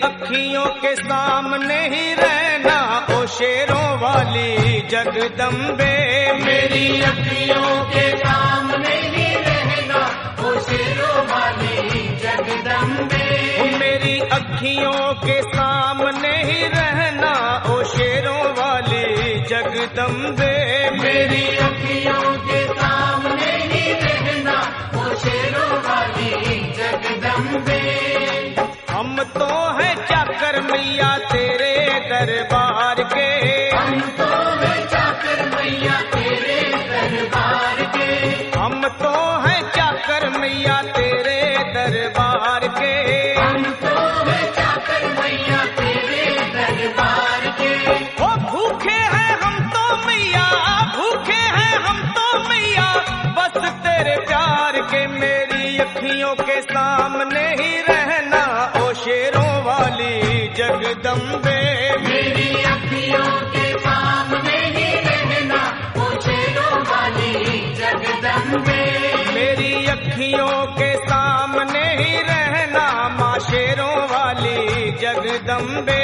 अखियों के सामने ही रहना ओ शेरों वाली जगदम्बे। मेरी अखियों के सामने ही रहना ओ शेरों वाली जगदम्बे। मेरी अखियों के सामने ही रहना ओ शेरों वाली जगदम्बे। मेरी अखियों के सामने ही रहना ओ शेरों वाली जगदम्बे। हम तो हैं चाकर मैया तेरे दरबार के, हम तो हैं चाकर मैया तेरे दरबार के। हम तो हैं चाकर मैया तेरे दरबार के। हम तो हैं चाकर मैया तेरे दरबार के। ओ भूखे हैं हम तो मैया, भूखे हैं हम तो मैया बस तेरे प्यार के। मेरी अखियों के सामने ही रहना ओ शेरों वाली जगदम्बे। मेरी अखियों के सामने ही रहना ओ शेरों वाली जगदम्बे। मेरी अखियों के सामने ही रहना माँ शेरों वाली जगदम्बे।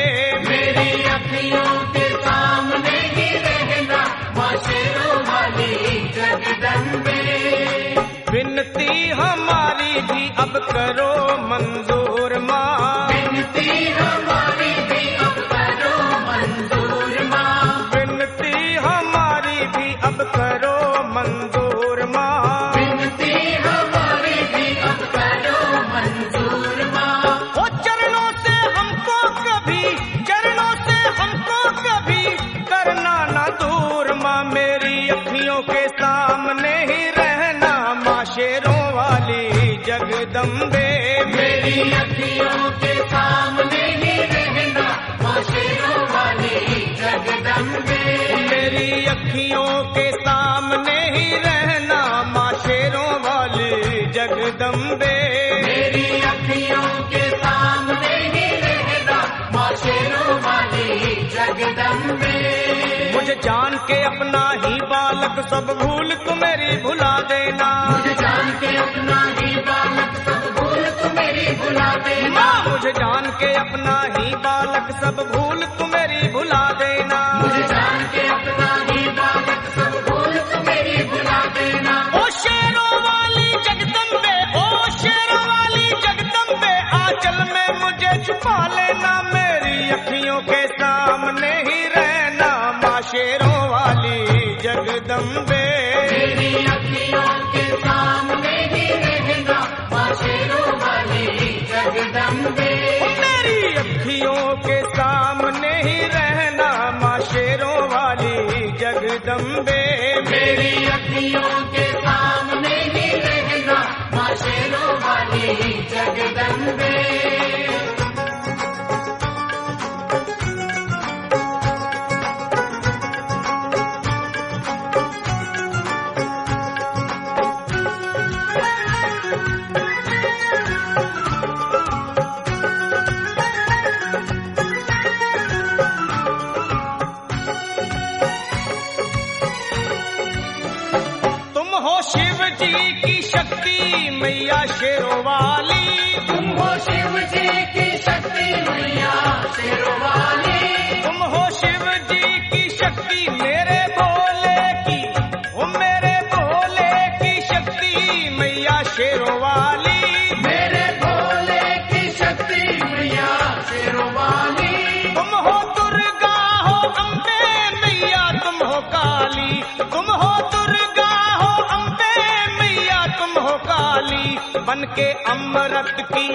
मेरी अखियों के सामने ही रहना माँ शेरों वाली जगदम्बे। विनती हमारी भी अब करो मंजूर माँ, विनती हमारी भी अब करो मंजूर माँ। विनती हमारी भी अब करो मंजूर माँ। विनती हमारी भी अब करो मंजूर माँ। ओ चरणों से हमको कभी, चरणों से हमको कभी करना ना दूर माँ। मेरी अखियों के सामने ही रहना माँ शेरों वाली जगदम्बे। मेरी अखियों के सामने ही रहना माँ शेरों वाली जगदम्बे। मेरी अखियों के सामने ही रहना माँ शेरों वाली जगदम्बे। मेरी अखियों के सामने ही रहना माँ शेरों वाली जगदम्बे। मुझे जान के अपना ही बालक सब भूल तू मेरी भुला देना। मुझे जान के अपना ही बालक सब भूल तू मेरी भुला देना। मुझे जान के अपना ही बालक सब भूल तू मेरी भुला देना। मुझे जान के अपना ही बालक सब भूल तू मेरी भुला देना। ओ शेरों वाली जगदम्बे, ओ शेरों वाली जगदम्बे आंचल में मुझे छुपा लेना। मेरी अखियों के सामने ही रहना माँ शेरों वाली जगदम्बे। मेरी अखियों के सामने ही रहना माँ शेरों वाली जगदम्बे। मेरी अखियों के सामने ही रहना माँ शेरों वाली जगदम्बे। मेरी अखियों के सामने ही रहना माँ शेरों वाली जगदम्बे। तुम हो शिव जी की शक्ति मैया शेरों वाली। तुम हो शिव जी की शक्ति मैया शेरों वाली। तुम हो शिव जी की शक्ति मेरे भोले की, ओ मेरे भोले की शक्ति मैया शेरों वाली। मेरे भोले की शक्ति मैया शेरों वाली। तुम हो दुर्गा हो अम्बे मैया तुम हो काली। तुम हो दुर्गा हो अम्बे मैया तुम हो काली। बन के अमृत की,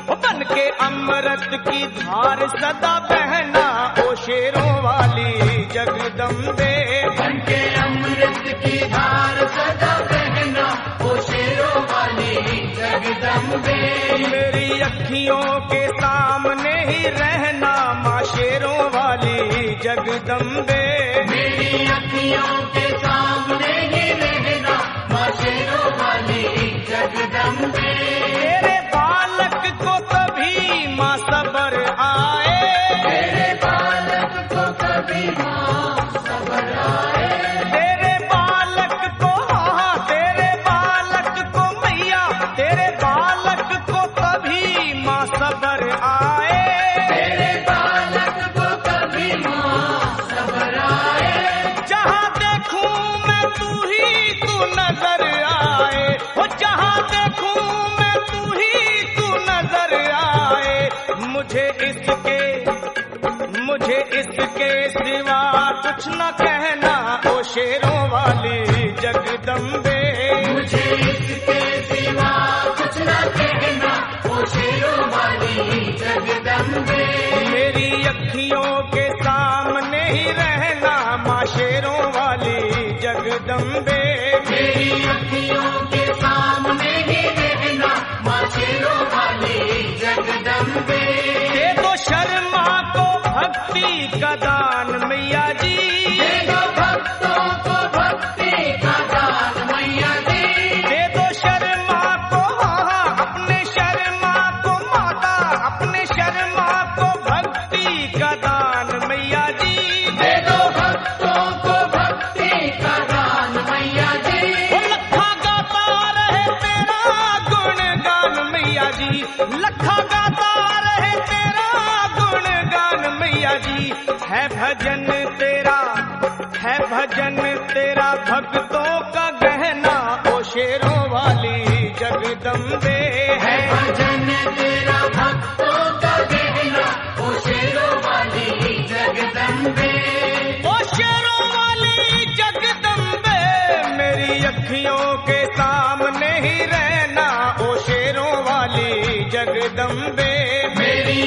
बन के अमृत की धार सदा बहना ओ शेरों वाली जगदम्बे। बन के अमृत की धार सदा बहना ओ शेरों वाली जगदम्बे। मेरी अखियों के सामने ही रहना माँ शेरों वाली जगदम्बे। मेरी अखियों के सामने ही रहना माँ शेरों वाली जगदम्बे। तेरे बालक को कभी माँ सबर आए। तेरे बालक को कभी माँ सबर आए। तेरे बालक को, हाँ तेरे बालक को मैया, तेरे बालक को कभी माँ सबर आए। मुझे इसके सिवा कुछ न कहना ओ शेरों वाली जगदम्बे। मुझे इसके सिवा कुछ न कहना ओ शेरों वाली जगदम्बे। मेरी अखियों के सामने ही रहना माँ शेरों वाली जगदम्बे। मेरी अखियों के सामने ही रहना माँ शेरों वाली जगदम्बे। दे दो शर्मा को भक्ति का दान मैया जी। दे दो भक्तों को भक्ति का दान मैया जी। दे दो शर्मा को अपने शर्मा को माता, अपने शर्मा को भक्ति का दान मैया जी। दे दो भक्तों को भक्ति का दान मैया जी। लखा गाता रहे तेरा गुणगान मैया जी। लखा गाता रहे तेरा गुणगान मैया जी। है भजन तेरा भक्तों का गहना ओ शेरों वाली जगदम्बे। है भजन तेरा भक्तों का गहना ओ शेरों वाली जगदम्बे। ओ शेरों वाली जगदम्बे मेरी अखियों के सामने ही रहना ओ शेरों वाली जगदम्बे। मेरी